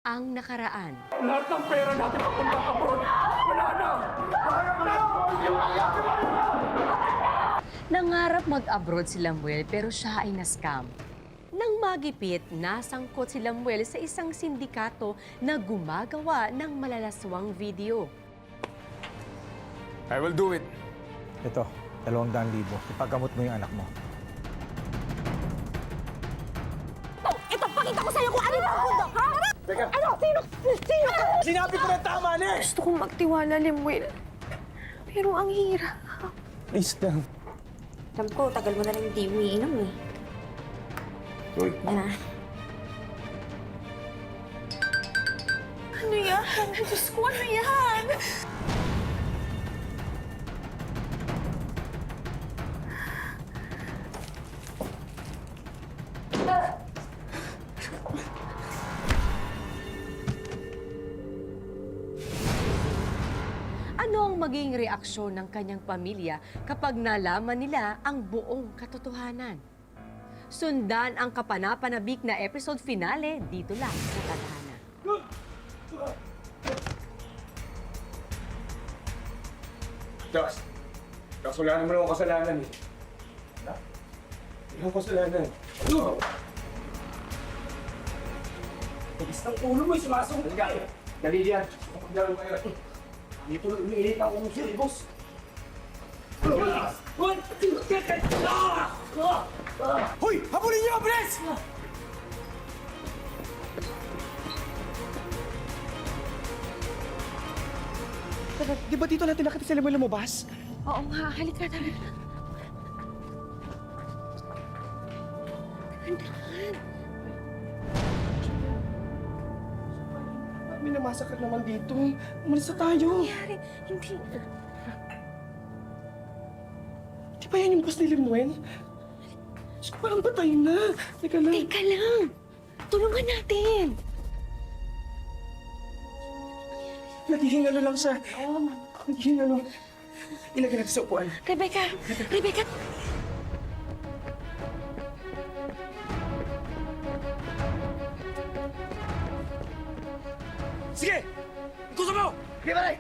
ang nakaraan. Lahat ng pera natin papunta abroad. Wala na! Nangarap mag-abroad si Lamuel pero siya ay na-scam. Nang magipit, nasangkot si Lamuel sa isang sindikato na gumagawa ng malalaswang video. I will do it. Ito, 200,000. Ipagamot mo yung anak mo. Ito, pakita ko sa'yo kung ano na ako, ha? Teka. Ano? Sino? Sino? Sinabi ko na tama na eh! Gusto kong magtiwala, Lemuel. Pero ang hirap. Please lang. Alam ko, tagal mo na rin hindi umiinom eh. Uy. Yan na. Ano yan? Diyos ko, ano yan? Ano ang maging reaksyon ng kanyang pamilya kapag nalaman nila ang buong katotohanan? Sundan ang kapanapanabik na episode finale dito lang sa Tadhana. Dax, wala naman akong kasalanan eh. Wala? Wala akong kasalanan. Pagis ng ulo mo, sumasong. Dali diyan. Paglaro kayo. Dito na umiinit ang ulo siya, boss. Hoy! Habulin niyo, Pres! Di ba dito natin nakita sila mo lumabas? Oo nga, halika na. May namasakit naman dito. Umalis na tayo. Nangyari, hindi. Di ba yan yung boss ni Lemuel? Diyos ko, parang patay na. Teka lang. Teka lang. Tulungan natin. Nagiging ano lang siya. Nagiging ano. Ilagay natin sa upuan. Rebecca! Rebecca! Sige! Gusto mo! Sige, pare!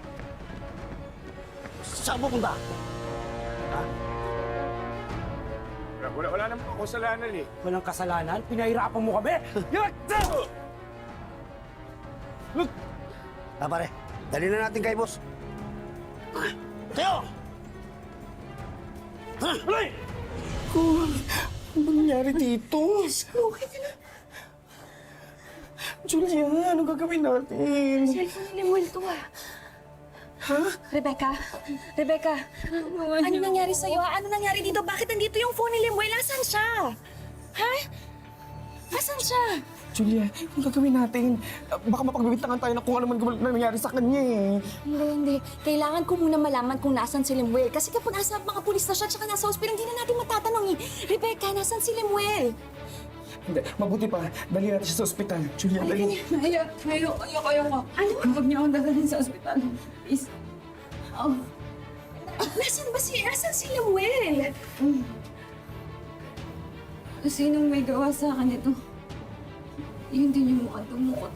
Saan pupunta? Wala naman akong kasalanan eh. Walang kasalanan? Pinahirapan mo kami? Pare, dali na natin kay boss. Teo! Alay! Ano ba nangyari dito? Okay ka na. Julia, ano gagawin natin? Cellphone ni Lemuel to ah. Ha? Rebecca? Rebecca? Ano nangyari sa'yo? Ano nangyari dito? Bakit nandito yung phone ni Lemuel? Asan siya? Ha? Asan siya? Julia, ano gagawin natin? Baka mapagbibintangan tayo na kung ano man nangyari sa kanya eh. Hindi. Kailangan ko muna malaman kung nasan si Lemuel. Kasi kapag nasa mga pulis na siya at nasa hospital, hindi na natin matatanong eh. Rebecca, nasan si Lemuel? Hindi, mabuti pa. Dali natin siya sa ospital. Julia, dali. Ayoko. Ano? Huwag niyo akong dadalhin sa ospital. Please. Oh. Nasaan si Lemuel? Sinong may gawa sa akin ito? Yun din yung mukha tumukot.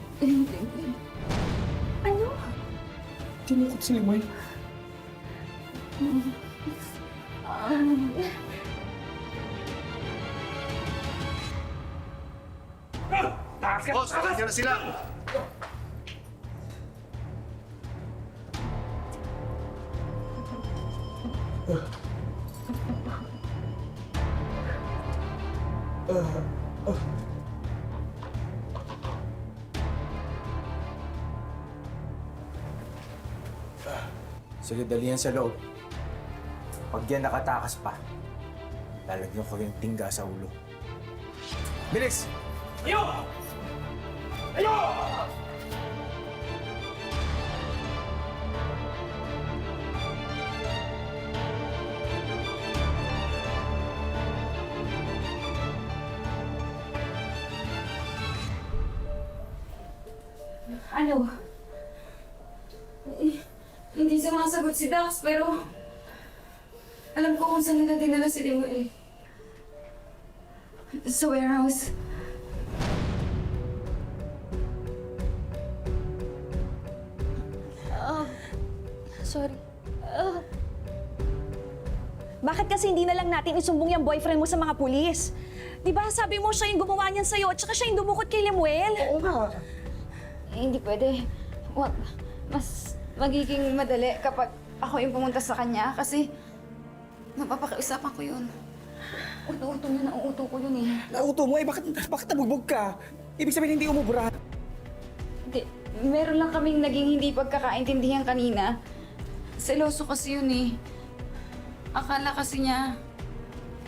Ano? Tinukot si Lemuel. Boss, nandiyan na sila. Sige, dali yan sa loob. Pag yan nakatakas pa, lalagyan ko yung tingga sa ulo. Bilis! Ayo! Ayo! Ano? Hindi sumasagot si Dax, pero alam ko kung saan nila dinala si Lemuel. Sa warehouse. Sorry. Bakit kasi hindi na lang natin isumbong yung boyfriend mo sa mga pulis? Di ba sabi mo siya yung gumawa niyan sa'yo at saka siya yung dumukot kay Lemuel? Oo nga. Hindi pwede. Wag. Mas magiging madali kapag ako yung pumunta sa kanya kasi mapapakiusapan ko yun. Uto-uto yun, nauuto ko yun eh. Nauto mo eh, bakit nabugbog ka? Ibig sabihin hindi umubra. Hindi, meron lang kaming naging hindi pagkakaintindihan kanina. Seloso kasi yun eh. Akala kasi niya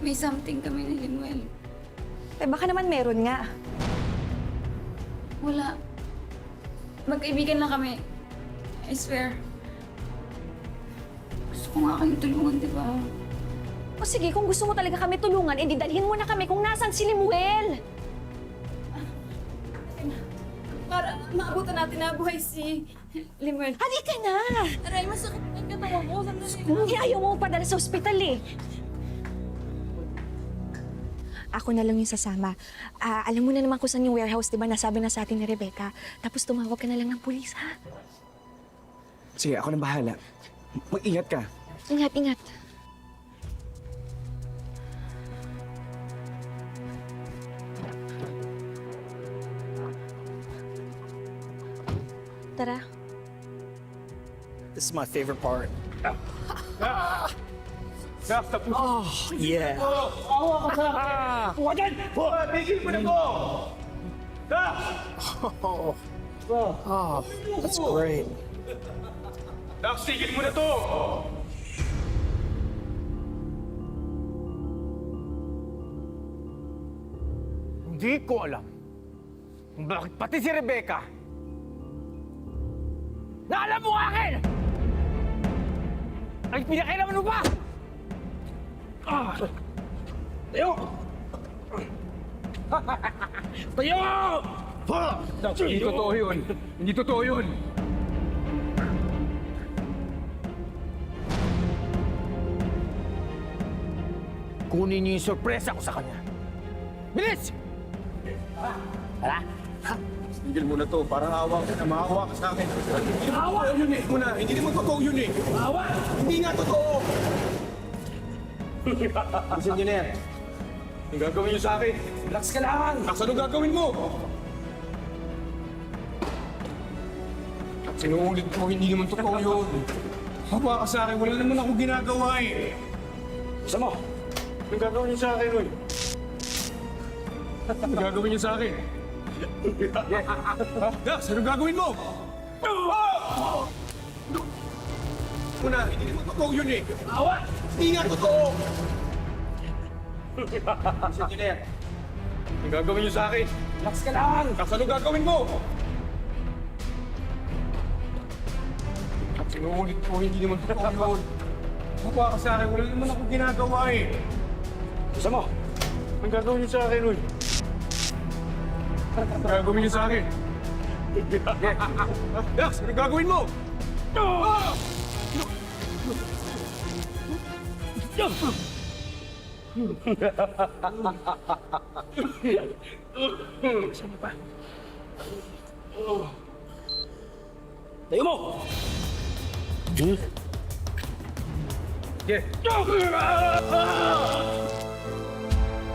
may something kami ni Limuel. Eh baka naman meron nga. Wala. Magkaibigan lang kami. I swear. Gusto ko nga kayong tulungan, di ba? O sige, kung gusto mo talaga kami tulungan, edi dalhin mo na kami kung nasan si Lemuel. Para maabutan natin na buhay si Limuel. Halika na! Aray, masakit ang katawan ko. Sandali. Hindi, ayaw mo padala sa ospital eh. Ako na lang yung sasama. Alam mo na naman kung saan yung warehouse, di ba? Nasabi na sa atin ni Rebecca. Tapos tumawag ka na lang ng pulis, ha? Sige, ako na bahala. Mag-ingat ka. Ingat, ingat. Tara. This is my favorite part. Oh, Yeah. awa ka sa akin! Huwag dyan! Tigil mo na ko! That's great. Dax, tigil mo na to! Hindi ko alam kung bakit pati si Rebecca na alam mo akin! Ay, pinakailaman mo ba? Tayo! Tayo! Dax, hindi totoo yun. Hindi totoo yun. Kunin niyo yung sorpresa ko sa kanya. Bilis! Tigil mo na to. Parang awa ka na. Maawa ka sa akin. Awa! Yun eh. Muna. Hindi naman totoo yun eh. Awa! Hindi nga totoo! Listen nyo na yan. Ang gagawin nyo sa akin. Relax ka lang. Dax, anong gagawin mo? Sinuulit mo, hindi naman totoo yun. Hawa ka sa akin. Wala naman ako ginagawa eh. Isa mo. Anong gagawin nyo sa akin, Uy? Anong gagawin nyo sa akin? Dax, anong gagawin mo? Muna, hindi naman totoo yun eh. Awa! Hindi nga totoo! Listen nyo na yan. Anong gagawin nyo sa akin? Relax ka lang! Dax, anong gagawin mo? Sinuulit mo, hindi naman totoo yun. Hawa ka sa akin, wala naman ako ginagawa eh. Isa mo, anong gagawin nyo sa akin, Uy? Anong gagawin nyo sa akin? Dax, anong gagawin mo? Sama pa. Tayo mo! Yeah.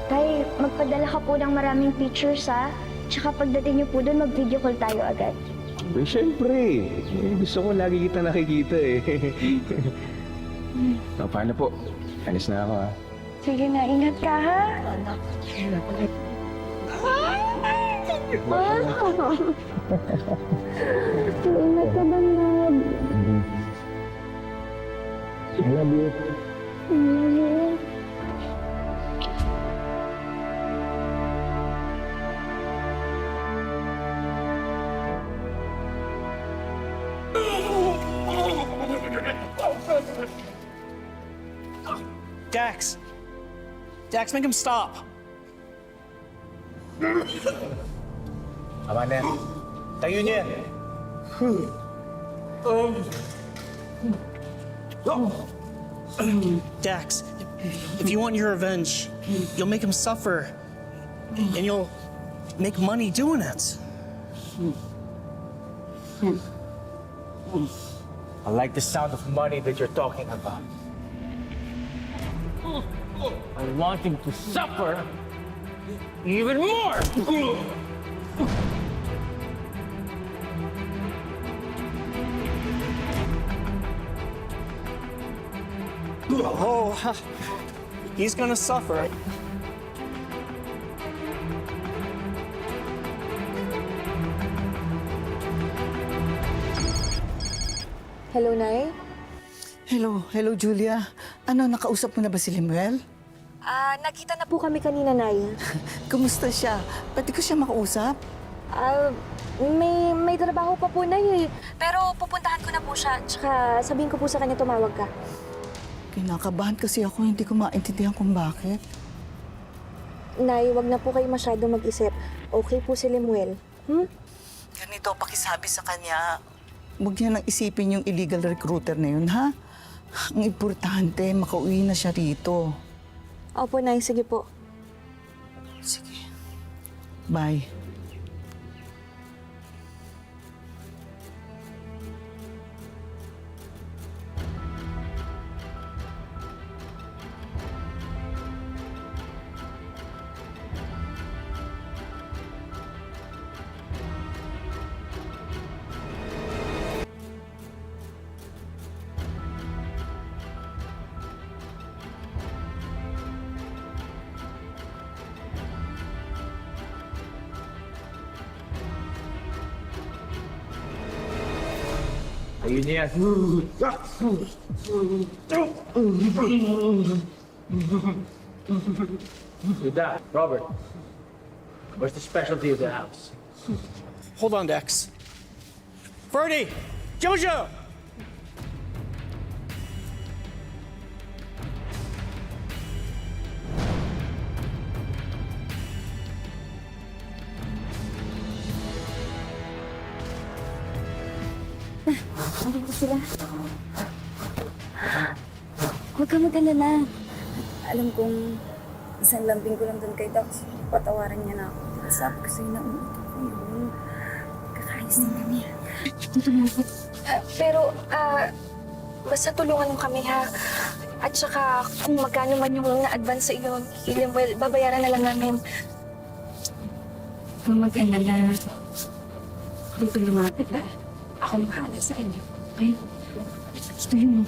Tay, magpadala ka po ng maraming pictures, ha? Tsaka pagdating niyo po doon, mag-video call tayo agad. Eh, syempre. Gusto ko lagi kita nakikita eh. Paano po? Alis na ako ha. Sige na, ingat ka, ha? Ingat ka, Bangag. I love you. I love you. Dax! Dax, make him stop! Tama na yan. Tayo niya yan. Dax, if you want your revenge, you'll make him suffer. And you'll make money doing it. I like the sound of money that you're talking about. I want him to suffer even more! Oh, he's gonna suffer. Hello, Nay? Hello, Julia. Ano, nakausap mo na ba si Limuel? Nakita na po kami kanina, Nay. Kumusta siya? Pati ko siya makausap? May trabaho pa po, Nay. Pero pupuntahan ko na po siya. Tsaka sabihin ko po sa kanya tumawag ka. Kinakabahan kasi ako, hindi ko maintindihan kung bakit. Nay, wag na po kayo masyado mag-isip. Okay po si Lemuel. Ganito, pakisabi sa kanya, huwag niya nang isipin yung illegal recruiter na yun, ha? Ang importante, makauwi na siya rito. Opo, Nay. Sige po. Sige. Bye. Ayun na yan. With that, Robert, what's the specialty of the house? Hold on, Dex. Ferdy! Jojo! Ano po sila? Huwag ka mag-alala. Alam kong isang lambing ko lang doon kay Dax. Patawaran niya na ako. Sabi ko sa'yo na umuto ko yun. Kakayos din kami. Pero, basta tulungan mo kami, ha? At saka, kung magkano man yung na-advance sa iyo, well, babayaran na lang namin. Kung mag-alala, dito lumapit, ha? Ako mahala sa inyo. Okay? Ito yun.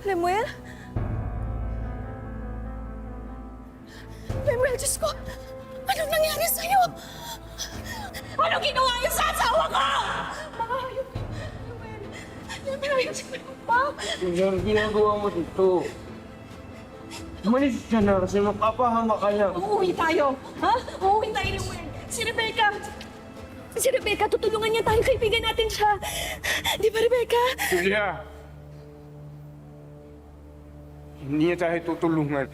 Lemuel? Lemuel, Diyos ko! Anong nangyari sa'yo? Anong ginawa niyo sa asawa ko? Mga hayop! Lemuel, ayos ka pa! Yung ginagawa mo dito. Umalis ka na kasi mapapahama ka lang. Uuwi tayo! Ha? Uuwi tayo, Lemuel! Si Rebecca! Si Rebecca, tutulungan niya tayo. Kaibigan natin siya. Di ba, Rebecca? Julia! Hindi niya tayo tutulungan.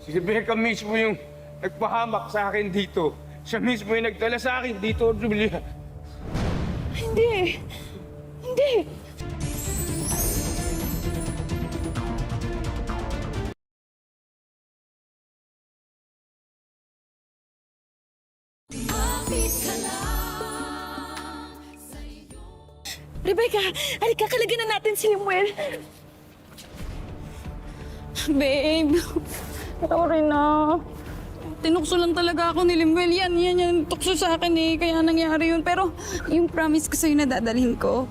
Si Rebecca mismo yung nagpahamak sa akin dito. Siya mismo yung nagdala sa akin dito, Julia. Hindi. Hindi. Rebecca, halika, kalagan na natin si Lemuel. Babe, patawarin na. Tinukso lang talaga ako ni Lemuel. Yan, tukso sa akin eh. Kaya nangyari yun. Pero yung promise ko sa'yo na dadalhin ko,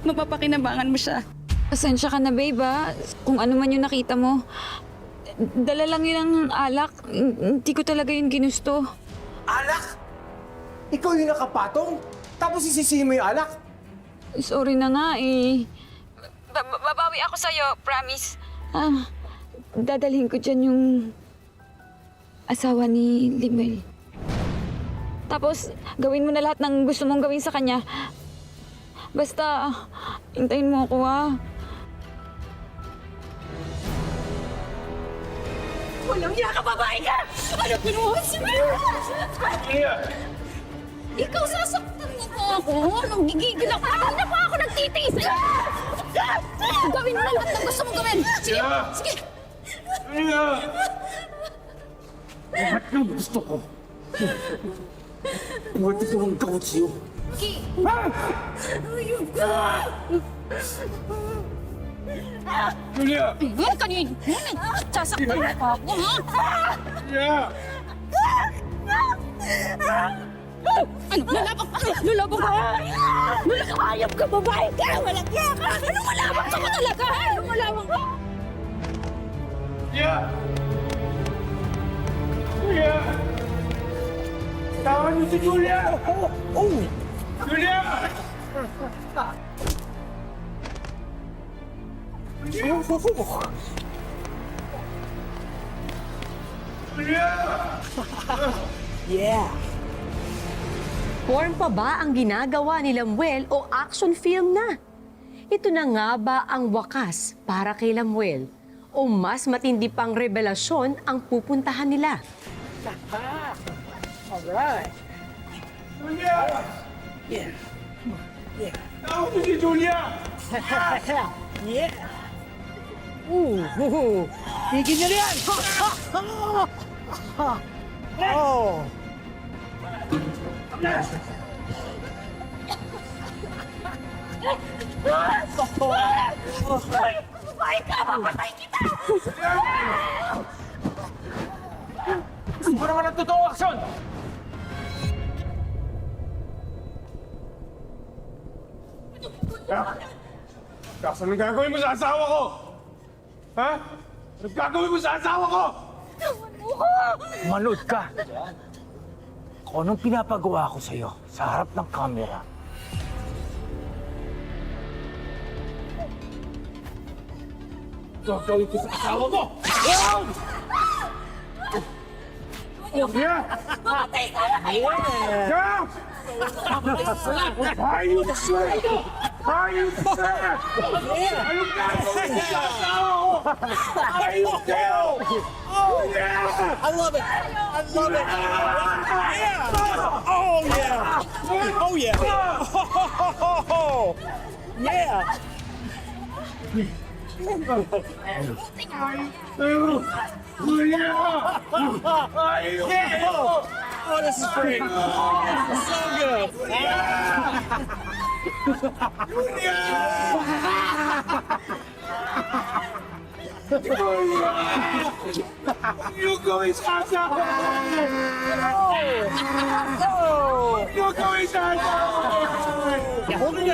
mapapakinabangan mo siya. Pasensya ka na, babe, ha? Kung ano man yung nakita mo, dala lang yun ang alak. Hindi ko talaga yun ginusto. Alak? Ikaw yung nakapatong? Tapos isisihin mo yung alak? Sorry na nga eh. Babawi ako sa'yo, promise. Dadalhin ko dyan yung asawa ni Lemuel. Tapos, gawin mo na lahat ng gusto mong gawin sa kanya. Basta, hintayin mo ako, ha? Walang niya ka, babae ka! Ano pinuha si Mel? Ikaw sasaktan mo ko ako. Anong gigigil ako? Tagal na pa ako nagtitiis. Gawin mo na lahat ng gusto mong gawin. Sige, sige. Julia! Lahat ng gusto ko. Matutulong ka ko sa'yo. Ha? Julia! Tigil ka niyo! Sasaktan mo pa ako, ha? Julia! Ano? Lalabang ka! Lalabang ka! Hayop ka! Babae ka! Walang iya ka! Anong malabang ka mo talaga? Anong malabang ka? Julia! Julia! Tawan mo si Julia! Julia! Julia! Porn pa ba ang ginagawa ni Lamuel o action film na? Ito na nga ba ang wakas para kay Lamuel? O mas matindi pang revelasyon ang pupuntahan nila? Julia! Tawan mo si Julia! Ano naman ang totoong aksyon? Kaks, anong gagawin mo sa asawa ko? Ha? Anong gagawin mo sa asawa ko? Manood ka! Kung anong pinapagawa ko sa'yo sa harap ng kamera. Gagawin ko sa asawa ko! Yeah! Mamatay ka! Yeah! Ayun siya! Ayun siya! Anong gagawin mo sa asawa ko? Ayun siya! Oh yeah! I love it! I love it! Yeah! Oh, yeah! Oh, yeah! Oh, yeah! Oh, this is great! So good! You going sa asawa ko! You going sa asawa ko! Hold it!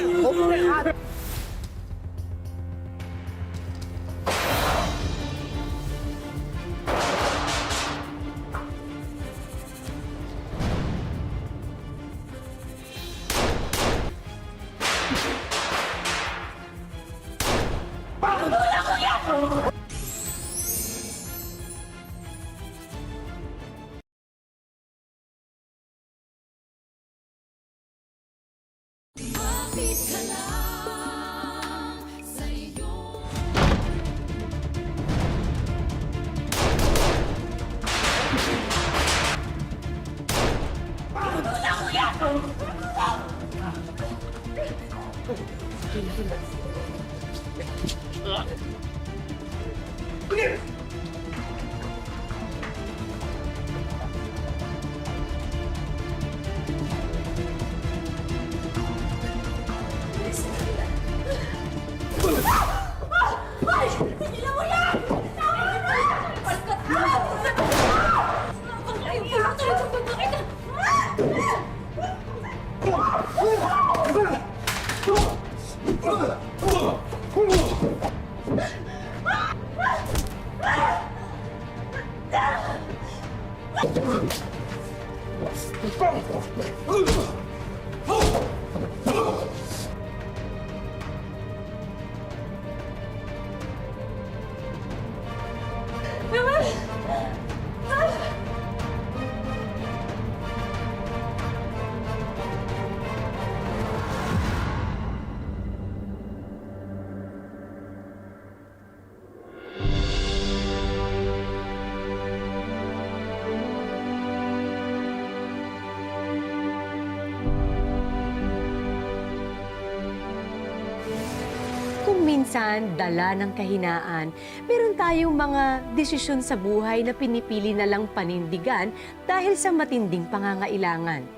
minsan, dala ng kahinaan, meron tayong mga desisyon sa buhay na pinipili na lang panindigan dahil sa matinding pangangailangan.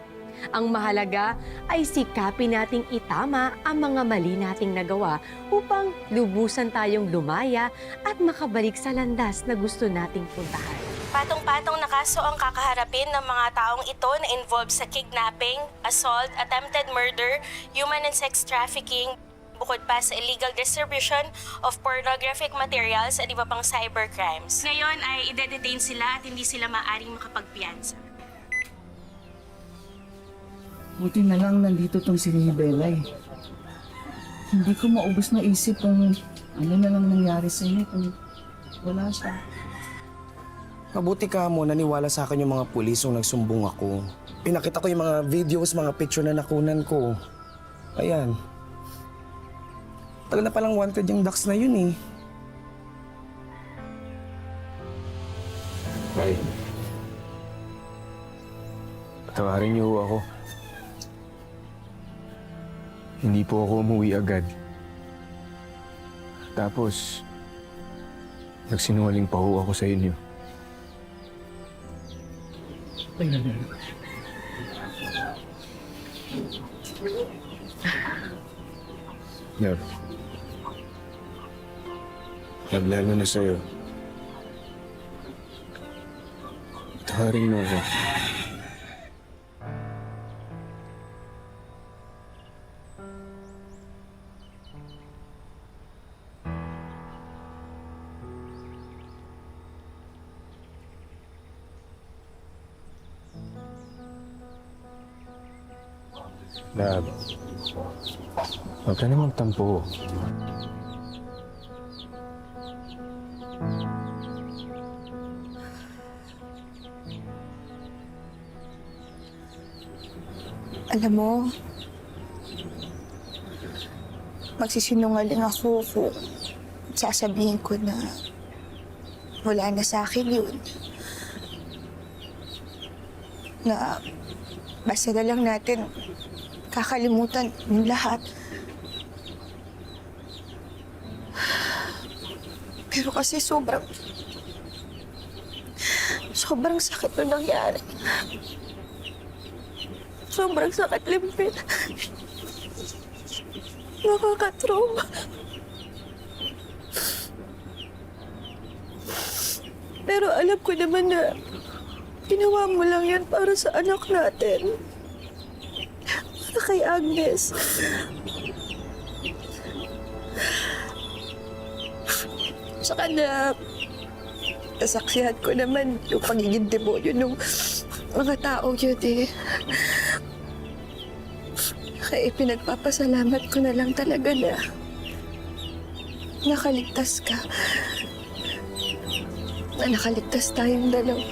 Ang mahalaga ay sikapin nating itama ang mga mali nating nagawa upang lubusan tayong lumaya at makabalik sa landas na gusto nating puntahan. Patong-patong na kaso ang kakaharapin ng mga taong ito na involved sa kidnapping, assault, attempted murder, human and sex trafficking, bukod pa sa illegal distribution of pornographic materials at iba pang cybercrimes. Ngayon ay ide-detain sila at hindi sila maaaring makapagpiyansa. Buti na lang nandito tong si Bella eh. Hindi ko maubos na isip kung ano na lang nangyari sa inyo kung wala siya. Mabuti ka mo, naniwala sa akin yung mga pulis nung nagsumbong ako. Pinakita ko yung mga videos, mga picture na nakunan ko. Ayan. Tagal na palang wanted yung Dax na yun eh. Tay, patawarin niyo ako. Hindi po ako umuwi agad. Tapos, nagsinungaling pa ho ako sa inyo. Love. Love, lalo na sa'yo. Patawarin mo ako. Love, huwag ka na magtampo. Alam mo, magsisinungaling ako kung sasabihin ko na wala na sa akin yun. Na basta na lang natin kakalimutan yung lahat. Pero kasi sobrang sakit na nangyari. Sobrang sakit, Limpin. Nakakatrauma. Pero alam ko naman na ginawa mo lang yan para sa anak natin. Para kay Agnes. Saka na nasaksihan ko naman yung pagiging demonyo ng mga tao yun eh. Kaya pinagpapasalamat ko na lang talaga na nakaligtas ka. Na nakaligtas tayong dalawa.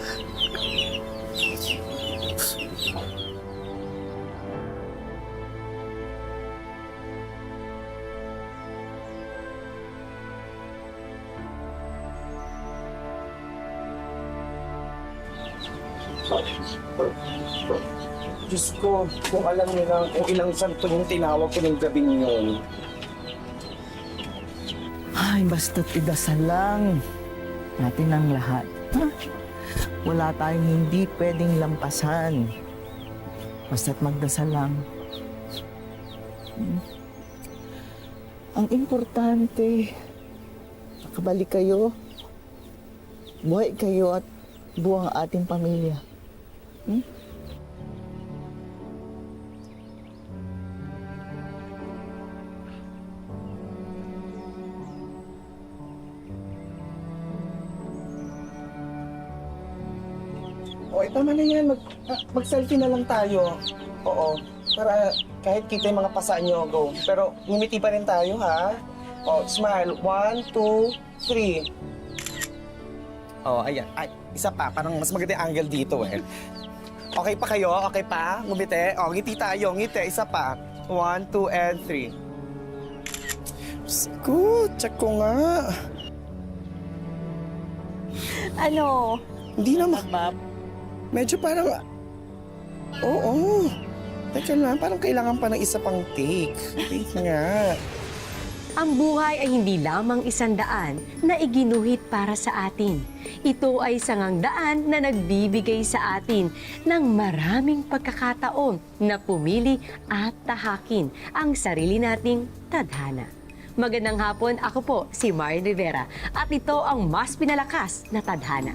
Diyos ko, kung alam niyo lang kung ilang santo yung tinawag ko ng gabing yun. Ay, basta't idasal lang natin ang lahat. Ha? Wala tayong hindi pwedeng lampasan. Basta't magdasal lang. Ang importante, makabalik kayo, buhay kayo at buwang ating pamilya. Okay, tama na yan. Mag-selfie na lang tayo. Oo. Para kahit kita yung mga pasa nyo, go. Pero ngumiti pa rin tayo, ha? Oh, smile. 1, 2, 3. Oh, ayan. Ay, isa pa. Parang mas maganda yung angle dito, eh. Okay pa kayo? Okay pa? Ngumiti? Oh, ngiti tayo. Ngiti. Isa pa. 1, 2, and 3. Good. Check ko nga. Ano? Hindi naman. Medyo parang... Oo. Teka lang, parang kailangan pa ng isa pang take. Take nga. Ang buhay ay hindi lamang isang daan na iginuhit para sa atin. Ito ay sangang daan na nagbibigay sa atin ng maraming pagkakataon na pumili at tahakin ang sarili nating tadhana. Magandang hapon, ako po si Mari Rivera at ito ang mas pinalakas na tadhana.